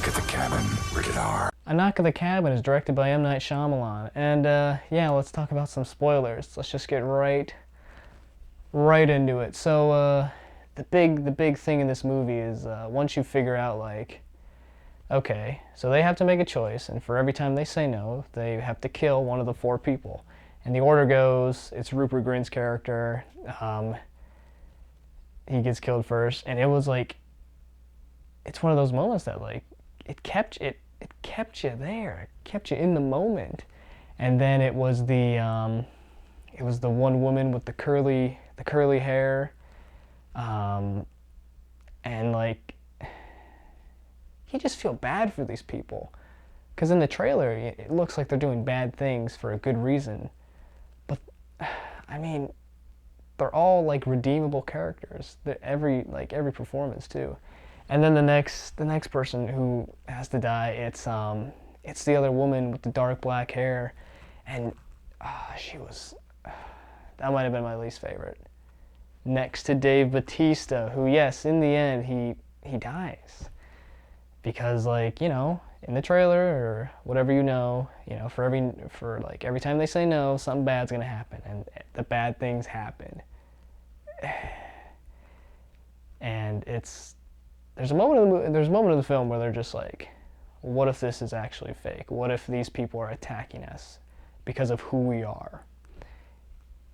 Knock at the Cabin, rated R. A Knock at the Cabin is directed by M. Night Shyamalan, and yeah, let's talk about some spoilers. Let's just get right into it. So the big thing in this movie is once you figure out, like, okay, so they have to make a choice, and for every time they say no, they have to kill one of the four people. And the order goes, it's Rupert Grint's character. He gets killed first, and it was like, it's one of those moments that, like, it kept you there, it kept you in the moment. And then it was the one woman with the curly hair, and like, you just feel bad for these people, because in the trailer it looks like they're doing bad things for a good reason, but I mean, they're all like redeemable characters. Every performance too. And then the next person who has to die, it's the other woman with the dark black hair, and that might have been my least favorite. Next to Dave Bautista, who, yes, in the end he dies, because, like, you know, in the trailer or whatever, you know, for every time they say no, something bad's gonna happen, and the bad things happen. And there's a moment of the film where they're just like, what if this is actually fake? What if these people are attacking us because of who we are?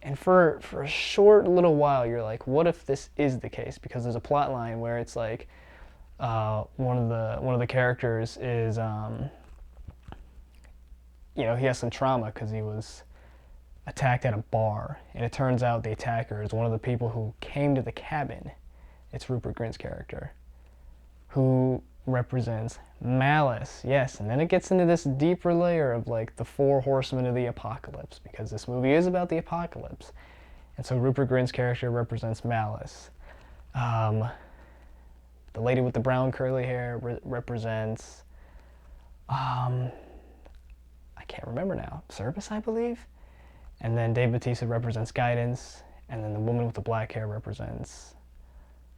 And for a short little while, you're like, what if this is the case? Because there's a plot line where it's like, one of the characters is, he has some trauma because he was attacked at a bar, and it turns out the attacker is one of the people who came to the cabin. It's Rupert Grint's character, who represents malice. Yes, and then it gets into this deeper layer of, like, the four horsemen of the apocalypse, because this movie is about the apocalypse. And so Rupert Grint's character represents malice. The lady with the brown curly hair represents, I can't remember now, service, I believe? And then Dave Bautista represents guidance, and then the woman with the black hair represents,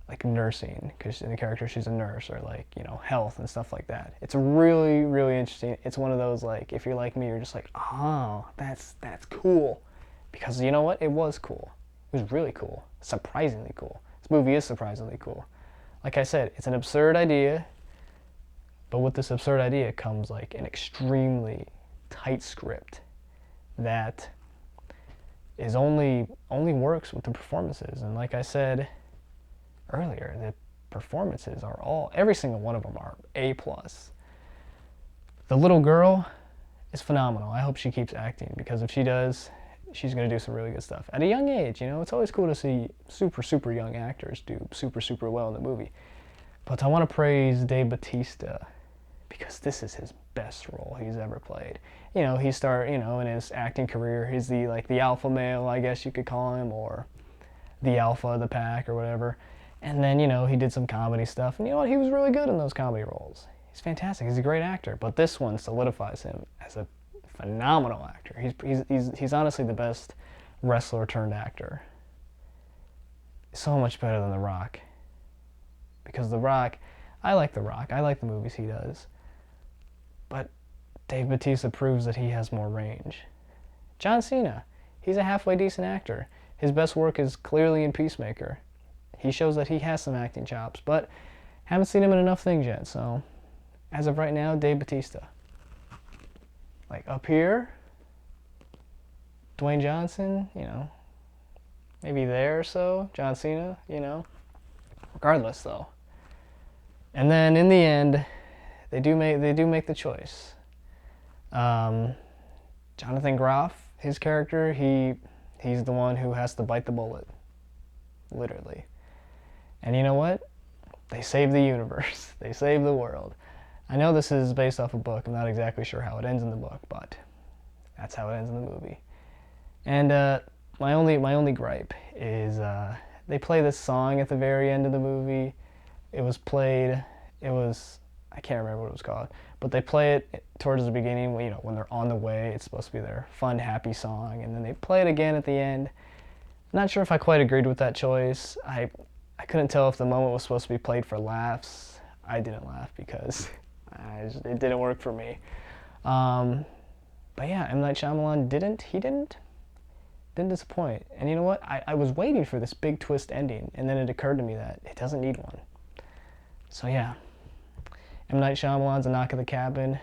like, nursing, because in the character she's a nurse, or, like, health and stuff like that. It's really, really interesting. It's one of those, like, if you're like me, you're just like, oh, that's cool. Because you know what? It was cool. It was really cool. Surprisingly cool. This movie is surprisingly cool. Like I said, it's an absurd idea, but with this absurd idea comes, like, an extremely tight script that is only works with the performances. And like I said earlier, the performances are every single one of them are A+. The little girl is phenomenal. I hope she keeps acting, because if she does, she's going to do some really good stuff. At a young age, it's always cool to see super young actors do super well in the movie. But I want to praise Dave Bautista, because this is his best role he's ever played. In his acting career, he's the alpha male, I guess you could call him, or the alpha of the pack or whatever. And then, he did some comedy stuff, and you know what? He was really good in those comedy roles. He's fantastic. He's a great actor. But this one solidifies him as a phenomenal actor. He's honestly the best wrestler turned actor. So much better than The Rock. Because The Rock, I like The Rock. I like the movies he does. But Dave Bautista proves that he has more range. John Cena, he's a halfway decent actor. His best work is clearly in Peacemaker. He shows that he has some acting chops, but haven't seen him in enough things yet, so as of right now, Dave Bautista. Like, up here, Dwayne Johnson, maybe there or so, John Cena, regardless though. And then in the end, they do make the choice. Jonathan Groff, his character, he's the one who has to bite the bullet, literally. And you know what? They save the universe. They save the world. I know this is based off a book. I'm not exactly sure how it ends in the book, but that's how it ends in the movie. And my only gripe is they play this song at the very end of the movie. I can't remember what it was called, but they play it towards the beginning, when they're on the way. It's supposed to be their fun, happy song, and then they play it again at the end. Not sure if I quite agreed with that choice. I couldn't tell if the moment was supposed to be played for laughs. I didn't laugh because It didn't work for me. But yeah, M. Night Shyamalan didn't disappoint. And you know what? I was waiting for this big twist ending, and then it occurred to me that it doesn't need one. So yeah, M. Night Shyamalan's A Knock at the Cabin.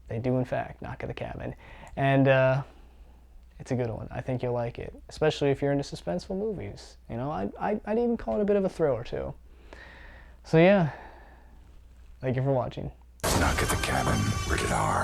They do, in fact, knock at the cabin. And it's a good one. I think you'll like it, especially if you're into suspenseful movies. You know, I'd even call it a bit of a thriller, too. So yeah, thank you for watching. Knock at the Cabin, rated R.